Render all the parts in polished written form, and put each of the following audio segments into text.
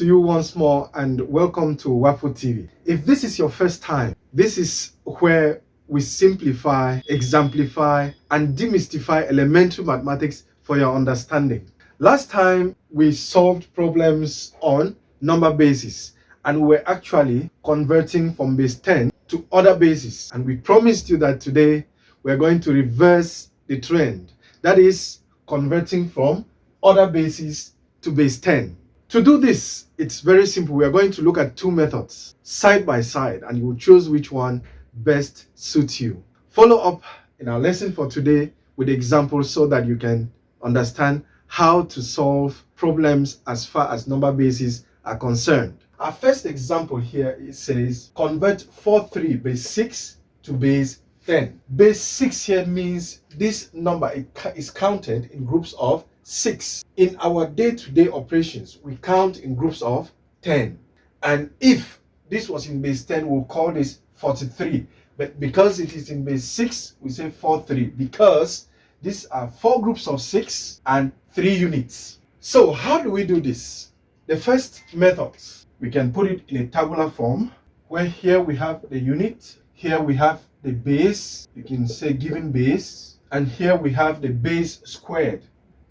to you once more and welcome to Waffle TV. If this is your first time, this is where we simplify, exemplify, and demystify elementary mathematics for your understanding. Last time we solved problems on number basis and we were actually converting from base 10 to other bases, and we promised you that today we're going to reverse the trend, that is converting from other bases to base 10. To do this, it's very simple. We are going to look at two methods side by side and you will choose which one best suits you. Follow up in our lesson for today with examples so that you can understand how to solve problems as far as number bases are concerned. Our first example here, it says convert 43 base 6 to base 10. Base 6 here means this number is counted in groups of 6. In our day-to-day operations, we count in groups of 10. And if this was in base 10, we'll call this 43. But because it is in base 6, we say 43 because these are 4 groups of 6 and 3 units. So how do we do this? The first method, we can put it in a tabular form where here we have the unit, here we have the base, you can say given base, and here we have the base squared.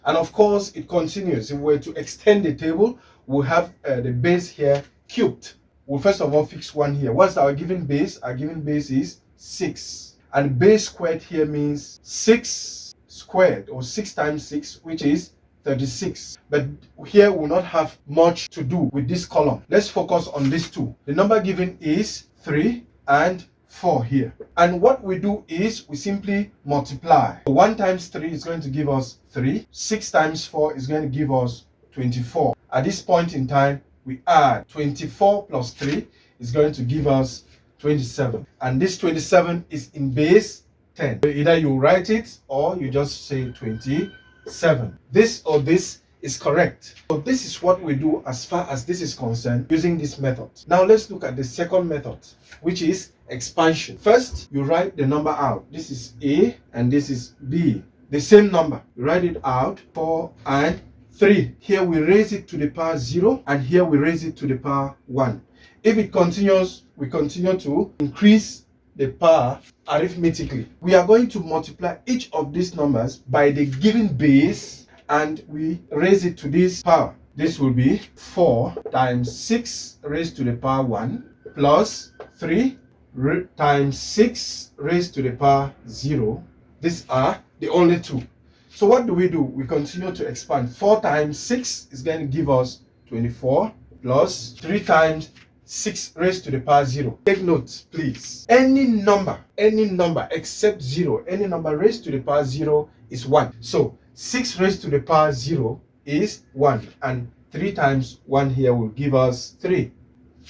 And of course, it continues. If we were to extend the table, we'll have the base here cubed. We'll first of all fix 1 here. What's our given base? Our given base is 6. And base squared here means 6 squared, or 6 times 6, which is 36. But here we'll not have much to do with this column. Let's focus on these two. The number given is 3 and 4 here. And what we do is we simply multiply. 1 times 3 is going to give us 3. 6 times 4 is going to give us 24. At this point in time, we add 24 plus 3 is going to give us 27. And this 27 is in base 10. So either you write it or you just say 27. This or this is correct. So this is what we do as far as this is concerned using this method. Now let's look at the second method, which is expansion. First, you write the number out. This is A and this is B. The same number. You write it out, 4 and 3. Here we raise it to the power 0 and here we raise it to the power 1. If it continues, we continue to increase the power arithmetically. We are going to multiply each of these numbers by the given base and we raise it to this power. This will be 4 times 6 raised to the power 1 plus 3 times 6 raised to the power 0. These are the only two. So what do? We continue to expand. 4 times 6 is going to give us 24 plus 3 times 6 raised to the power 0. Take note, please. Any number except 0, any number raised to the power 0 is 1. So 6 raised to the power 0 is 1. And 3 times 1 here will give us 3.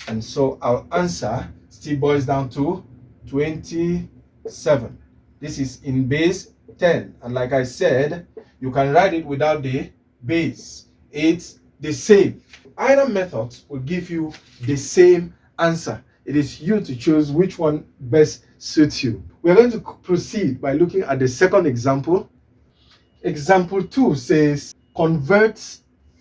And so our answer still boils down to 27. This is in base 10. And like I said, you can write it without the base. It's the same. Either method will give you the same answer. It is you to choose which one best suits you. We are going to proceed by looking at the second example. Example 2 says convert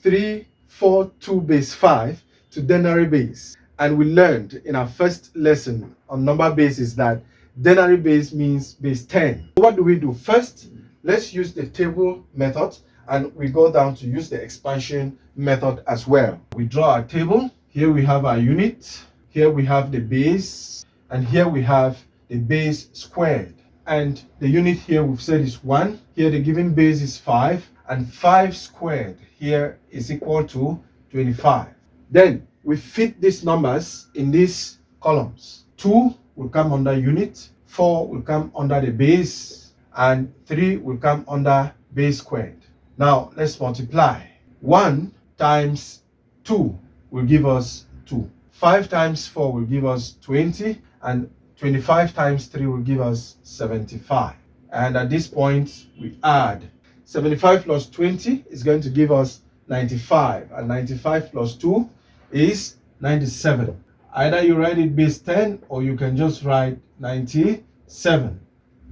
342 base 5 to denary base. And we learned in our first lesson on number bases that denary base means base 10. What do? First, let's use the table method and we go down to use the expansion method as well. We draw our table. Here we have our unit. Here we have the base. And here we have the base squared. And the unit here we've said is 1. Here the given base is 5. And 5 squared here is equal to 25. Then we fit these numbers in these columns. 2 will come under unit, 4 will come under the base, and 3 will come under base squared. Now let's multiply. 1 times 2 will give us 2. 5 times 4 will give us 20, and 25 times 3 will give us 75. And at this point, we add 75 plus 20 is going to give us 95, and 95 plus 2 is 97. Either you write it base 10 or you can just write 97.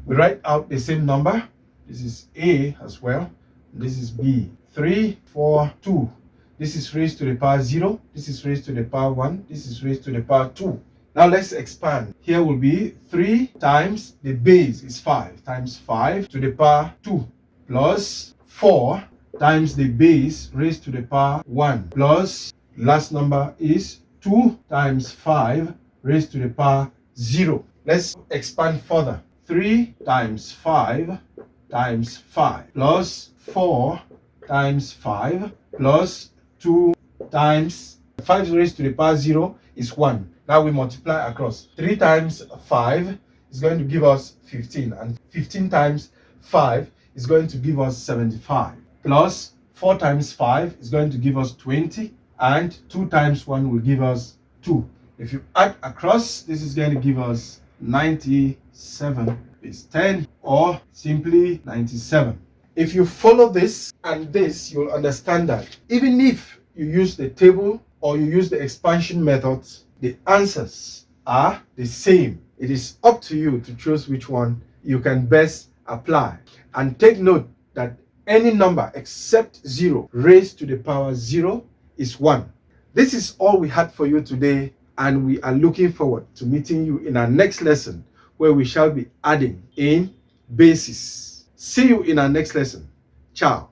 We write out the same number. This is A as well. This is B. 3, 4, 2. This is raised to the power 0. This is raised to the power 1. This is raised to the power 2. Now let's expand. Here will be 3 times the base is 5 times 5 to the power 2 plus 4 times the base raised to the power 1 plus last number is 2 times 5 raised to the power 0. Let's expand further. 3 times 5 times 5 plus 4 times 5 plus 2 times 5 raised to the power 0 is 1. Now we multiply across. 3 times 5 is going to give us 15, and 15 times 5 is going to give us 75, plus 4 times 5 is going to give us 20, and 2 times 1 will give us 2. If you add across, this is going to give us 97 is 10, or simply 97. If you follow this and this, you'll understand that even if you use the table or you use the expansion methods, the answers are the same. It is up to you to choose which one you can best apply. And take note that any number except 0 raised to the power 0 is 1. This is all we had for you today, and we are looking forward to meeting you in our next lesson, where we shall be adding in basis. See you in our next lesson. Ciao.